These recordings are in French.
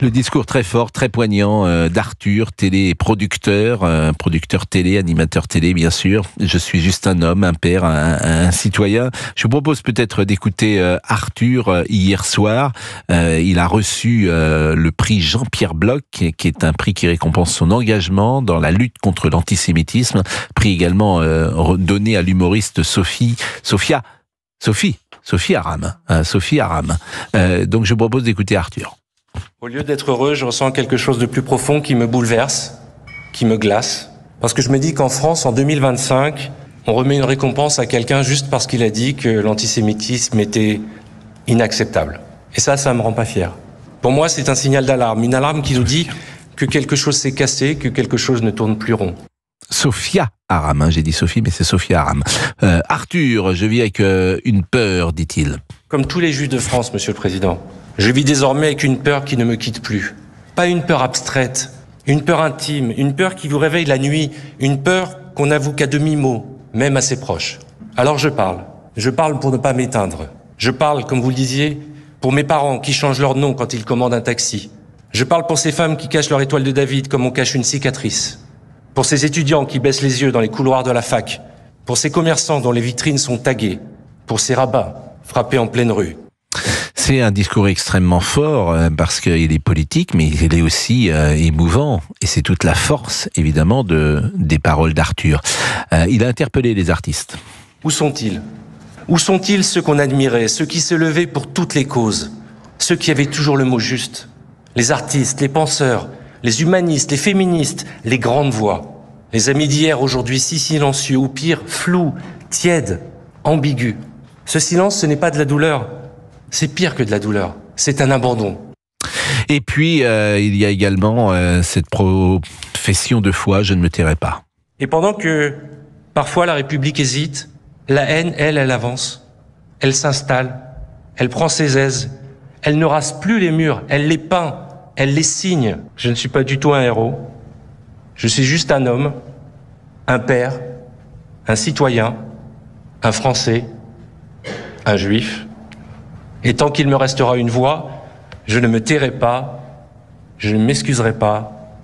Le discours très fort, très poignant d'Arthur, téléproducteur, producteur télé, animateur télé bien sûr. Je suis juste un homme, un père, un citoyen. Je vous propose peut-être d'écouter Arthur hier soir. Il a reçu le prix Jean-Pierre Bloch, qui est un prix qui récompense son engagement dans la lutte contre l'antisémitisme. Prix également donné à l'humoriste Sophie Aram. Donc je vous propose d'écouter Arthur. Au lieu d'être heureux, je ressens quelque chose de plus profond qui me bouleverse, qui me glace. Parce que je me dis qu'en France, en 2025, on remet une récompense à quelqu'un juste parce qu'il a dit que l'antisémitisme était inacceptable. Et ça me rend pas fier. Pour moi, c'est un signal d'alarme. Une alarme qui nous dit que quelque chose s'est cassé, que quelque chose ne tourne plus rond. Sophia Aram, j'ai dit Sophie, mais c'est Sophia Aram. Arthur, je vis avec une peur, dit-il. Comme tous les Juifs de France, Monsieur le Président, je vis désormais avec une peur qui ne me quitte plus. Pas une peur abstraite, une peur intime, une peur qui vous réveille la nuit, une peur qu'on n'avoue qu'à demi-mot, même à ses proches. Alors je parle. Je parle pour ne pas m'éteindre. Je parle, comme vous le disiez, pour mes parents qui changent leur nom quand ils commandent un taxi. Je parle pour ces femmes qui cachent leur étoile de David comme on cache une cicatrice. Pour ces étudiants qui baissent les yeux dans les couloirs de la fac. Pour ces commerçants dont les vitrines sont taguées. Pour ces rabbins frappés en pleine rue. C'est un discours extrêmement fort parce qu'il est politique, mais il est aussi émouvant. Et c'est toute la force, évidemment, des paroles d'Arthur. Il a interpellé les artistes. Où sont-ils ? Où sont-ils ceux qu'on admirait, ceux qui se levaient pour toutes les causes, ceux qui avaient toujours le mot juste ? Les artistes, les penseurs, les humanistes, les féministes, les grandes voix. Les amis d'hier, aujourd'hui si silencieux, ou pire, flous, tièdes, ambigus. Ce silence, ce n'est pas de la douleur. C'est pire que de la douleur. C'est un abandon. Et puis, il y a également cette profession de foi, je ne me tairai pas. Et pendant que, parfois, la République hésite, la haine, elle avance. Elle s'installe. Elle prend ses aises. Elle ne rase plus les murs. Elle les peint. Elle les signe. Je ne suis pas du tout un héros. Je suis juste un homme, un père, un citoyen, un Français, un Juif. Et tant qu'il me restera une voix, je ne me tairai pas, je ne m'excuserai pas,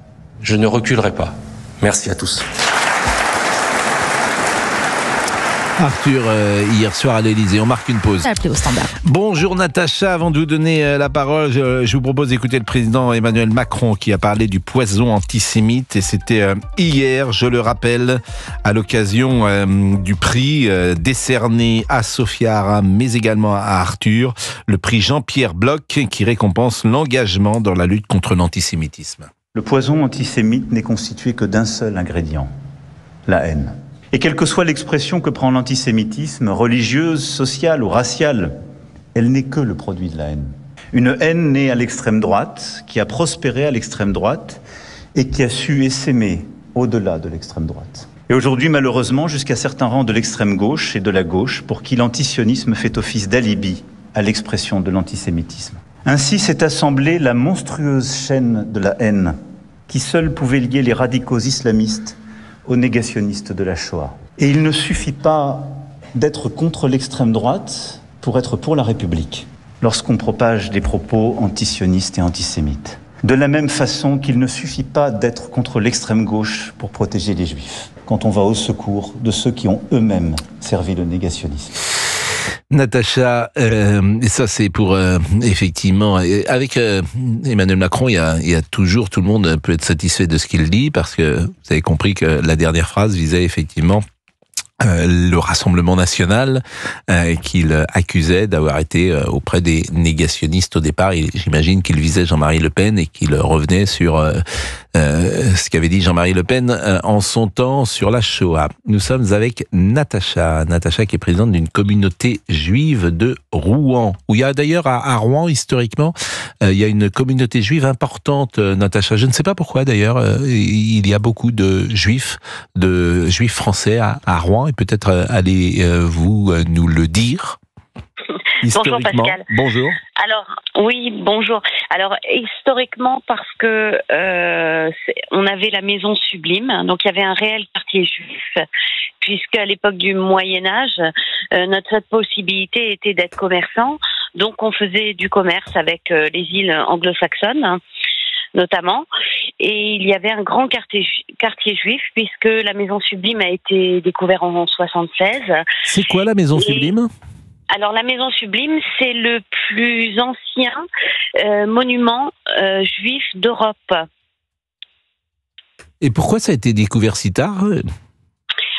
je ne reculerai pas. Merci à tous. Arthur, hier soir à l'Élysée, on marque une pause. Appelé au standard. Bonjour Natacha, avant de vous donner la parole, je vous propose d'écouter le président Emmanuel Macron qui a parlé du poison antisémite et c'était hier, je le rappelle, à l'occasion du prix décerné à Sophia Aram mais également à Arthur, le prix Jean-Pierre Bloch qui récompense l'engagement dans la lutte contre l'antisémitisme. Le poison antisémite n'est constitué que d'un seul ingrédient, la haine. Et quelle que soit l'expression que prend l'antisémitisme, religieuse, sociale ou raciale, elle n'est que le produit de la haine. Une haine née à l'extrême droite, qui a prospéré à l'extrême droite et qui a su essaimer au-delà de l'extrême droite. Et aujourd'hui, malheureusement, jusqu'à certains rangs de l'extrême gauche et de la gauche, pour qui l'antisionisme fait office d'alibi à l'expression de l'antisémitisme. Ainsi s'est assemblée la monstrueuse chaîne de la haine, qui seule pouvait lier les radicaux islamistes aux négationnistes de la Shoah. Et il ne suffit pas d'être contre l'extrême droite pour être pour la République, lorsqu'on propage des propos antisionistes et antisémites. De la même façon qu'il ne suffit pas d'être contre l'extrême gauche pour protéger les Juifs, quand on va au secours de ceux qui ont eux-mêmes servi le négationnisme. Natacha, ça c'est pour effectivement avec Emmanuel Macron, il y a toujours, tout le monde peut être satisfait de ce qu'il dit parce que vous avez compris que la dernière phrase visait effectivement le Rassemblement national qu'il accusait d'avoir été auprès des négationnistes au départ. J'imagine qu'il visait Jean-Marie Le Pen et qu'il revenait sur ce qu'avait dit Jean-Marie Le Pen en son temps sur la Shoah. Nous sommes avec Natacha qui est présidente d'une communauté juive de Rouen, où il y a d'ailleurs à Rouen, historiquement, il y a une communauté juive importante, Natacha. Je ne sais pas pourquoi d'ailleurs, il y a beaucoup de juifs français à Rouen, et peut-être allez-vous nous le dire. Bonjour Pascal. Bonjour. Alors oui, bonjour. Alors historiquement parce que on avait la maison Sublime, donc il y avait un réel quartier juif, puisque à l'époque du Moyen Âge, notre seule possibilité était d'être commerçant, donc on faisait du commerce avec les îles anglo-saxonnes. notamment. Et il y avait un grand quartier juif, puisque la Maison Sublime a été découverte en 1976. C'est quoi la Maison Sublime ? Alors, la Maison Sublime, c'est le plus ancien monument juif d'Europe. Et pourquoi ça a été découvert si tard ?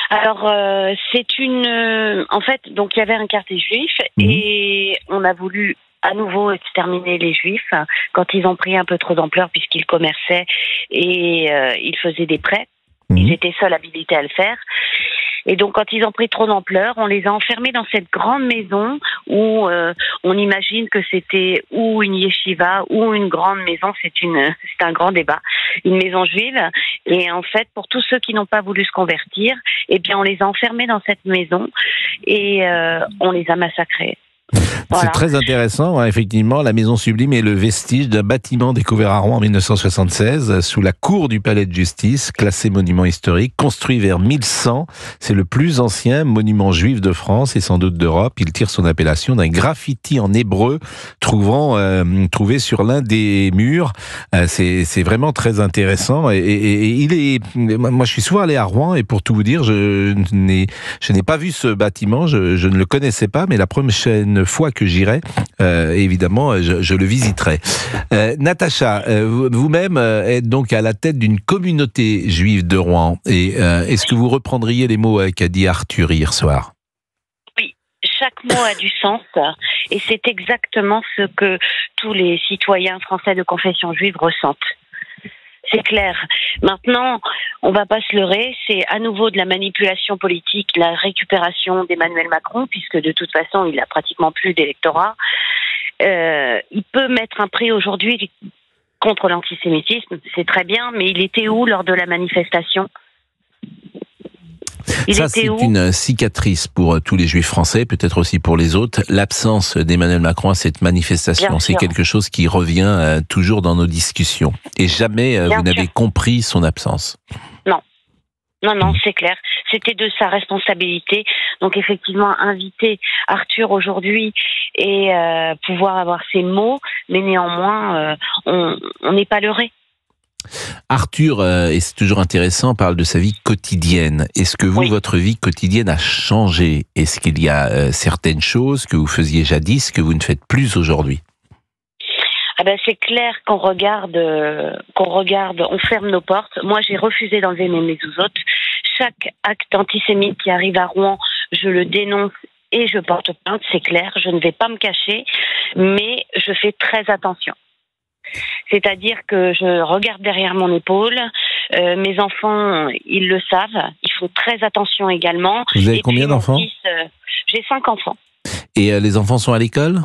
Alors, en fait, donc il y avait un quartier juif et on a voulu à nouveau exterminer les Juifs quand ils ont pris un peu trop d'ampleur puisqu'ils commerçaient et ils faisaient des prêts. Ils étaient seuls habilités à le faire. Et donc, quand ils ont pris trop d'ampleur, on les a enfermés dans cette grande maison où on imagine que c'était ou une yeshiva ou une grande maison. C'est un grand débat. Une maison juive. Et en fait, pour tous ceux qui n'ont pas voulu se convertir, eh bien, on les a enfermés dans cette maison et on les a massacrés. Voilà. C'est très intéressant, hein, effectivement. La Maison Sublime est le vestige d'un bâtiment découvert à Rouen en 1976, sous la cour du Palais de Justice, classé monument historique, construit vers 1100. C'est le plus ancien monument juif de France et sans doute d'Europe. Il tire son appellation d'un graffiti en hébreu trouvé sur l'un des murs. C'est vraiment très intéressant. Et moi, je suis souvent allé à Rouen et pour tout vous dire, je n'ai pas vu ce bâtiment, je ne le connaissais pas, mais la prochaine fois que j'irai, évidemment, je le visiterai. Natacha, vous-même êtes donc à la tête d'une communauté juive de Rouen. Et est-ce que vous reprendriez les mots qu'a dit Arthur hier soir ? Oui, chaque mot a du sens. Et c'est exactement ce que tous les citoyens français de confession juive ressentent. C'est clair. Maintenant, on va pas se leurrer, c'est à nouveau de la manipulation politique, la récupération d'Emmanuel Macron, puisque de toute façon, il a pratiquement plus d'électorat. Il peut mettre un prix aujourd'hui contre l'antisémitisme, c'est très bien, mais il était où lors de la manifestation ? Ça, c'est une cicatrice pour tous les juifs français, peut-être aussi pour les autres. L'absence d'Emmanuel Macron à cette manifestation, c'est quelque chose qui revient toujours dans nos discussions. Et jamais vous n'avez compris son absence. Non, c'est clair. C'était de sa responsabilité. Donc effectivement, inviter Arthur aujourd'hui et pouvoir avoir ses mots, mais néanmoins, on n'est pas leurré. Arthur, et c'est toujours intéressant, parle de sa vie quotidienne. Est-ce que vous, votre vie quotidienne a changé ? Est-ce qu'il y a certaines choses que vous faisiez jadis que vous ne faites plus aujourd'hui ? Ah ben c'est clair qu'on regarde, on ferme nos portes. Moi, j'ai refusé d'enlever mes mezouzotes. Chaque acte antisémite qui arrive à Rouen, je le dénonce et je porte plainte, c'est clair. Je ne vais pas me cacher, mais je fais très attention. C'est-à-dire que je regarde derrière mon épaule. Mes enfants, ils le savent. Ils font très attention également. Vous avez combien d'enfants ? J'ai 5 enfants. Et les enfants sont à l'école ?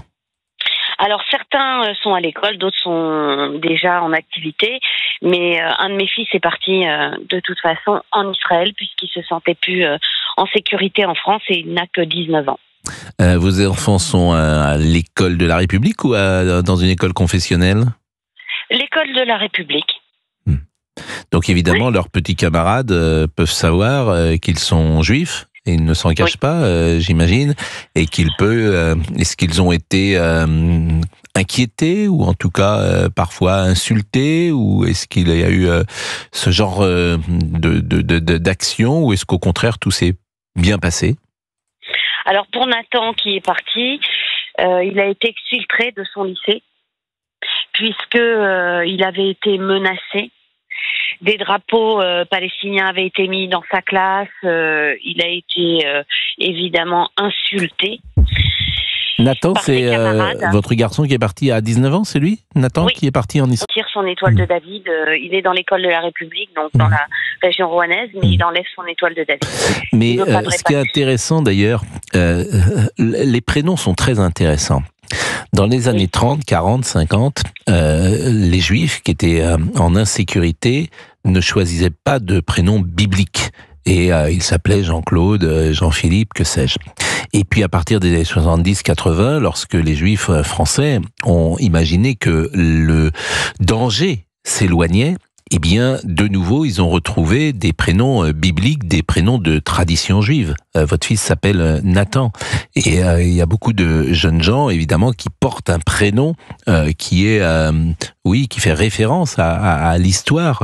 Alors certains sont à l'école, d'autres sont déjà en activité. Mais un de mes fils est parti de toute façon en Israël puisqu'il se sentait plus en sécurité en France et il n'a que 19 ans. Vos enfants sont à l'école de la République ou dans une école confessionnelle ? L'école de la République. Donc évidemment, leurs petits camarades peuvent savoir qu'ils sont juifs, et ils ne s'en cachent pas, j'imagine, et est-ce qu'ils ont été inquiétés, ou en tout cas parfois insultés, ou est-ce qu'il y a eu ce genre d'action, ou est-ce qu'au contraire tout s'est bien passé ? Alors pour Nathan qui est parti, il a été exfiltré de son lycée, puisque il avait été menacé. Des drapeaux palestiniens avaient été mis dans sa classe. Il a été évidemment insulté. Nathan, c'est votre garçon qui est parti à 19 ans, c'est lui ? Nathan qui est parti en Israël. Il tire son étoile de David. Il est dans l'école de la République, donc dans la région rouennaise, mais il enlève son étoile de David. Mais ce qui est intéressant d'ailleurs, les prénoms sont très intéressants. Dans les années 30, 40, 50, les Juifs qui étaient en insécurité ne choisissaient pas de prénom biblique. Et ils s'appelaient Jean-Claude, Jean-Philippe, que sais-je. Et puis à partir des années 70-80, lorsque les Juifs français ont imaginé que le danger s'éloignait, eh bien, de nouveau, ils ont retrouvé des prénoms bibliques, des prénoms de tradition juive. Votre fils s'appelle Nathan. Et il y a beaucoup de jeunes gens, évidemment, qui portent un prénom qui est, qui fait référence à l'histoire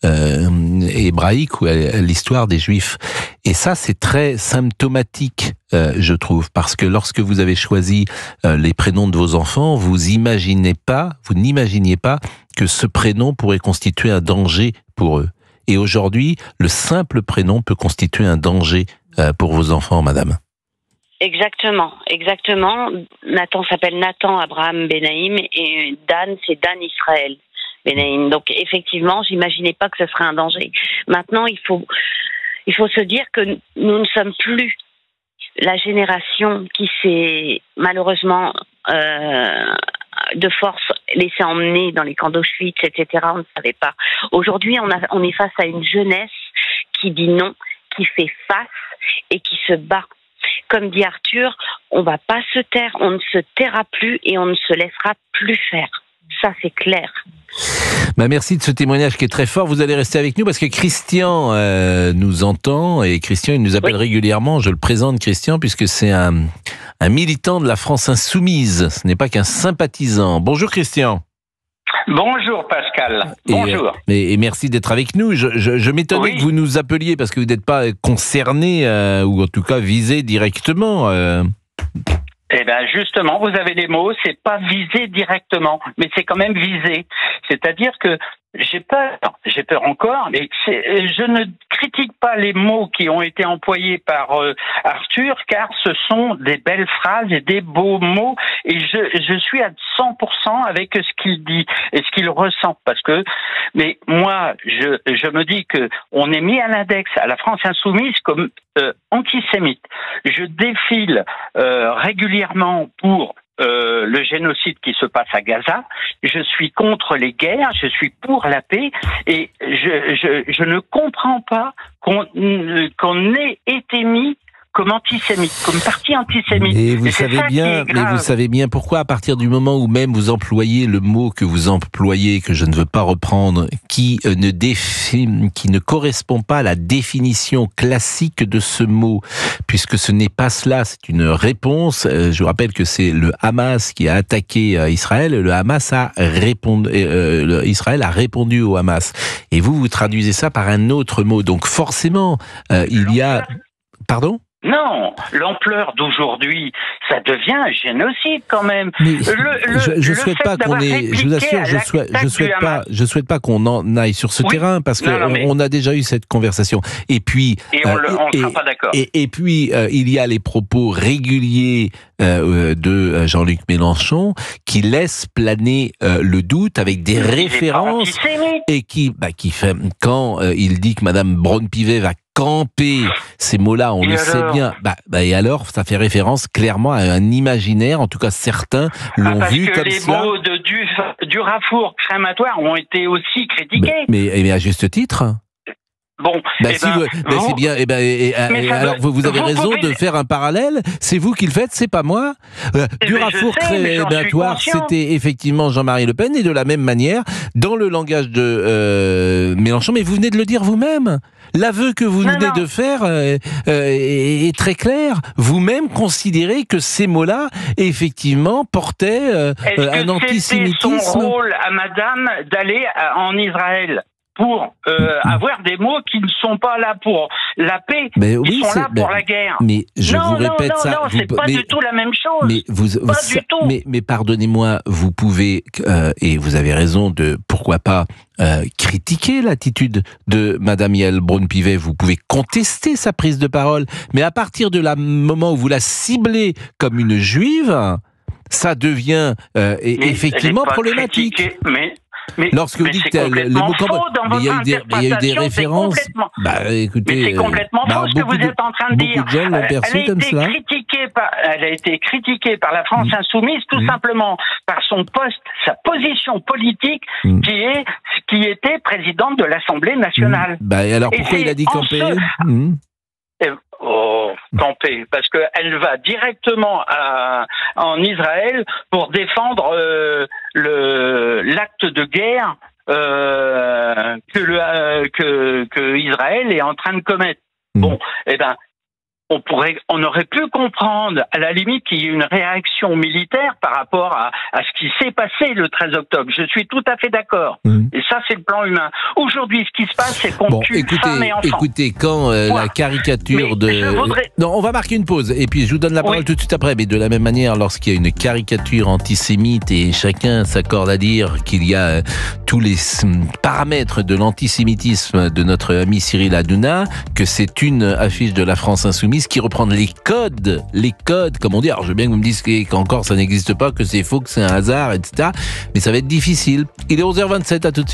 hébraïque ou à l'histoire des Juifs. Et ça, c'est très symptomatique, je trouve, parce que lorsque vous avez choisi les prénoms de vos enfants, vous n'imaginiez pas que ce prénom pourrait constituer un danger pour eux. Et aujourd'hui, le simple prénom peut constituer un danger pour vos enfants, madame. Exactement. Nathan s'appelle Nathan Abraham Benaïm et Dan, c'est Dan Israël Benaïm. Donc effectivement, j'imaginais pas que ce serait un danger. Maintenant, il faut se dire que nous ne sommes plus la génération qui s'est malheureusement de force laissé emmener dans les camps d'Auschwitz, etc. On ne savait pas. Aujourd'hui, on est face à une jeunesse qui dit non, qui fait face et qui se bat. Comme dit Arthur, on ne va pas se taire, on ne se taira plus et on ne se laissera plus faire. Ça, c'est clair. Merci de ce témoignage qui est très fort. Vous allez rester avec nous parce que Christian nous entend et Christian, il nous appelle régulièrement. Je le présente, Christian, puisque c'est un militant de la France insoumise. Ce n'est pas qu'un sympathisant. Bonjour, Christian. Bonjour Pascal, bonjour. Et merci d'être avec nous. Je m'étonnais que vous nous appeliez parce que vous n'êtes pas concerné ou en tout cas visé directement. Eh bien justement, vous avez les mots, c'est pas visé directement, mais c'est quand même visé. C'est-à-dire que j'ai peur encore, mais je ne critique pas les mots qui ont été employés par Arthur, car ce sont des belles phrases et des beaux mots, et je suis à 100% avec ce qu'il dit et ce qu'il ressent, mais moi, je me dis que on est mis à l'index à la France insoumise comme antisémite. Je défile régulièrement pour le génocide qui se passe à Gaza. Je suis contre les guerres, je suis pour la paix, et je ne comprends pas qu'on ait été mis comme antisémite, comme parti antisémite. Et vous savez bien pourquoi, à partir du moment où même vous employez le mot que vous employez, que je ne veux pas reprendre, qui ne correspond pas à la définition classique de ce mot, puisque ce n'est pas cela, c'est une réponse. Je vous rappelle que c'est le Hamas qui a attaqué Israël, le Hamas a répondu, Israël a répondu au Hamas. Et vous traduisez ça par un autre mot. Donc forcément, il y a... Pardon ? Non, l'ampleur d'aujourd'hui, ça devient un génocide quand même. Mais je souhaite pas qu'on ait, je vous assure, je souhaite pas qu'on en aille sur ce terrain parce que on a déjà eu cette conversation. Et puis, on sera pas d'accord. Et puis, il y a les propos réguliers de Jean-Luc Mélenchon qui laissent planer le doute avec des références et qui fait quand il dit que Madame Braun-Pivet va camper, ces mots-là, on le sait bien. Et alors, ça fait référence clairement à un imaginaire, en tout cas certains l'ont vu comme ça. Parce que les mots du Durafour crématoire ont été aussi critiqués. Mais à juste titre. Bon, c'est bien. Alors vous avez raison de faire un parallèle. C'est vous qui le faites, c'est pas moi. Durafour crématoire, c'était effectivement Jean-Marie Le Pen, et de la même manière dans le langage de Mélenchon. Mais vous venez de le dire vous-même. L'aveu que vous venez de faire est très clair. Vous-même considérez que ces mots-là, effectivement, portaient un antisémitisme. Est-ce que c'était son rôle à Madame d'aller en Israël pour avoir des mots qui ne sont pas là pour la paix, ils sont là pour la guerre. Mais je vous répète ça. Non, c'est pas du tout la même chose. Du tout. Mais pardonnez-moi, vous pouvez, et vous avez raison de, pourquoi pas, critiquer l'attitude de Madame Yael Braun-Pivet, vous pouvez contester sa prise de parole, mais à partir de la moment où vous la ciblez comme une juive, ça devient effectivement problématique. Mais lorsque vous dites le mot il y a eu des références. Écoutez, mais c'est complètement faux ce que vous êtes en train de dire. Beaucoup de gens l'ont perçu comme cela. Elle a été critiquée par la France insoumise tout simplement par son poste, sa position politique qui était présidente de l'Assemblée nationale. Et alors pourquoi il a dit camper camper, parce qu'elle va directement en Israël pour défendre l'acte de guerre que Israël est en train de commettre. Bon, eh ben, on aurait pu comprendre, à la limite, qu'il y ait une réaction militaire par rapport à ce qui s'est passé le 13 octobre. Je suis tout à fait d'accord. Et ça, c'est le plan humain. Aujourd'hui, ce qui se passe, c'est qu'on tue femmes et enfants. Écoutez, quand la caricature Non, on va marquer une pause. Et puis, je vous donne la parole tout de suite après. Mais de la même manière, lorsqu'il y a une caricature antisémite et chacun s'accorde à dire qu'il y a tous les paramètres de l'antisémitisme de notre ami Cyril Hanouna, que c'est une affiche de la France Insoumise qui reprend les codes, comme on dit. Alors, je veux bien que vous me disiez qu'encore ça n'existe pas, que c'est faux, que c'est un hasard, etc. Mais ça va être difficile. Il est 11h27, à tout de suite.